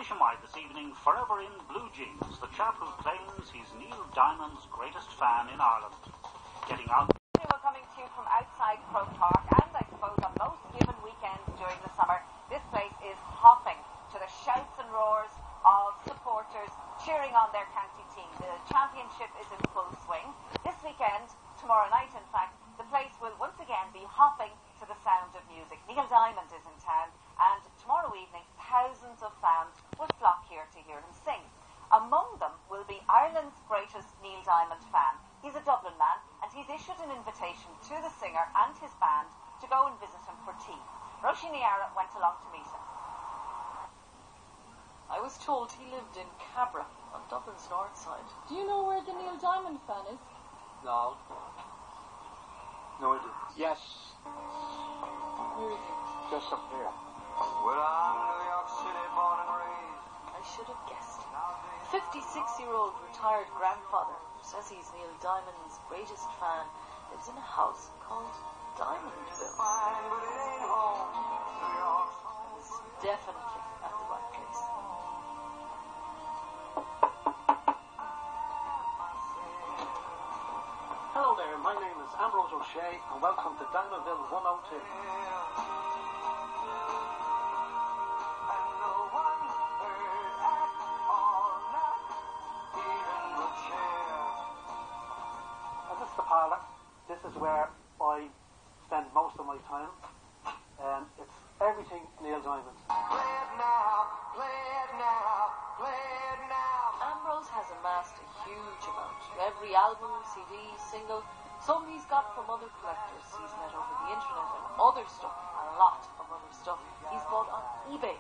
nationwide this evening, forever in blue jeans, the chap who claims he's Neil Diamond's greatest fan in Ireland. Getting out. We're coming to you from outside Croke Park, and I suppose on most given weekends during the summer, this place is hopping to the shouts and roars of supporters cheering on their county team. The championship is in full swing. This weekend, tomorrow night in fact, the place will once again be hopping to the sound of music. Neil Diamond is in town, and tomorrow evening thousands of fans will flock here to hear him sing. Among them will be Ireland's greatest Neil Diamond fan. He's a Dublin man, and he's issued an invitation to the singer and his band to go and visit him for tea. Roisin Niara went along to meet him. I was told he lived in Cabra, on Dublin's north side. Do you know where the Neil Diamond fan is? No. No, I do. Yes. Where is it? Just up here. Well, I'm New York City born and raised. I should have guessed. 56-year-old retired grandfather who says he's Neil Diamond's greatest fan lives in a house called Diamondville. Fine, but it ain't home. New York. It's definitely at the right place. Hello there, my name is Ambrose O'Shea and welcome to Diamondville 102. And this is the parlour. This is where I spend most of my time. It's everything Neil Diamond. Play it now, play it now, play it now. Ambrose has amassed a huge amount. Every album, CD, single, some he's got from other collectors he's met over the internet, and other stuff, a lot of other stuff he's bought on eBay.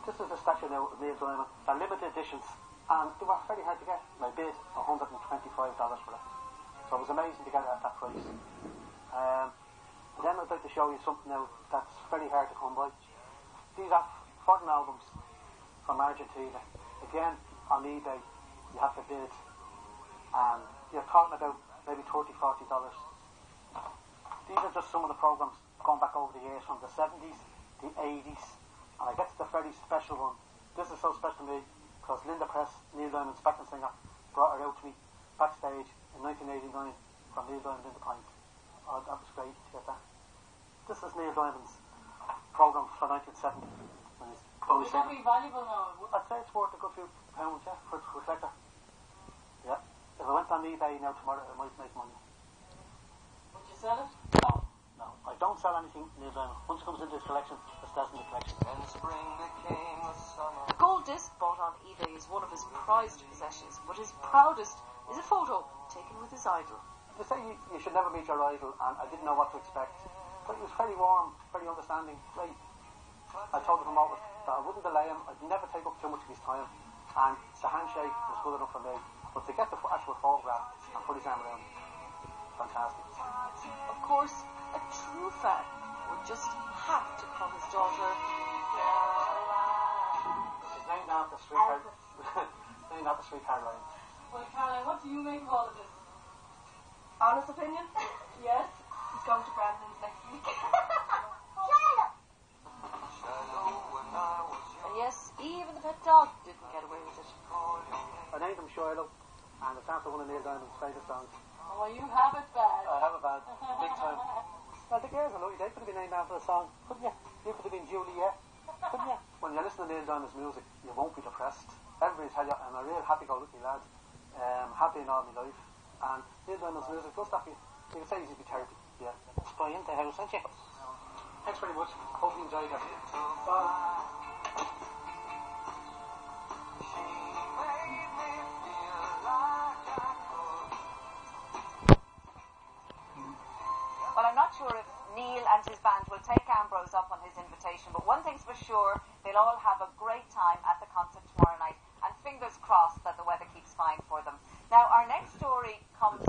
This is a statue now of Neil Diamond. They're limited editions and they were very hard to get. I bid $125 for it. So it was amazing to get it at that price. Then I'd like to show you something now that's very hard to come by. These are foreign albums from Argentina. Again, on eBay, you have to bid. And you're talking about maybe $30, $40. These are just some of the programs going back over the years from the 70s, the 80s, and I get to the very special one. This is so special to me because Linda Press, Neil Diamond's backing singer, brought her out to me backstage in 1989 from Neil Diamond in the Pint. Oh, that was great to get that. This is Neil Diamond's program for 1970. Would that be valuable now? I'd say it's worth a good few pounds, yeah, for a collector. Yeah. If I went on eBay now tomorrow, I might make money. Would you sell it? No. I don't sell anything Neil Diamond. Once it comes into his collection, it stays in the collection. And spring became the summer. The gold disc bought on eBay is one of his prized possessions, but his proudest is a photo taken with his idol. They say you should never meet your idol, and I didn't know what to expect. But he was very warm, very understanding, great. I told him always that I wouldn't delay him, I'd never take up too much of his time, and the handshake was good enough for me. But to get the actual photograph and put his arm around, fantastic. Of course, a true fan would just have to call his daughter She's named after Sweetheart. Named after Sweetheart Lane. Well, Caroline, what do you make of all of this? Honest opinion? Yes? He's going to Brandon's next week. and yes, even the pet dog didn't get away with it. I named him Shiloh, and it's after one of Neil Diamond's favourite songs. Oh, well, you have it bad. I have a bad, big time. Well, the girls are lucky, they could have been named after a song, couldn't you? You could have been Juliet, couldn't you? When you listen to Neil Diamond's music, you won't be depressed. Everybody's had you, I'm a real happy-go-lucky lad, happy in all my life, and Neil Diamond's music does that for you. You can say he's a therapy, yeah. Spy into the house, aren't you? Thanks very much. Hope you enjoyed that. Bye. Well, I'm not sure if Neil and his band will take Ambrose up on his invitation, but one thing's for sure, they'll all have a great time at the concert tomorrow night, and fingers crossed that the weather keeps fine for them. Now, our next story comes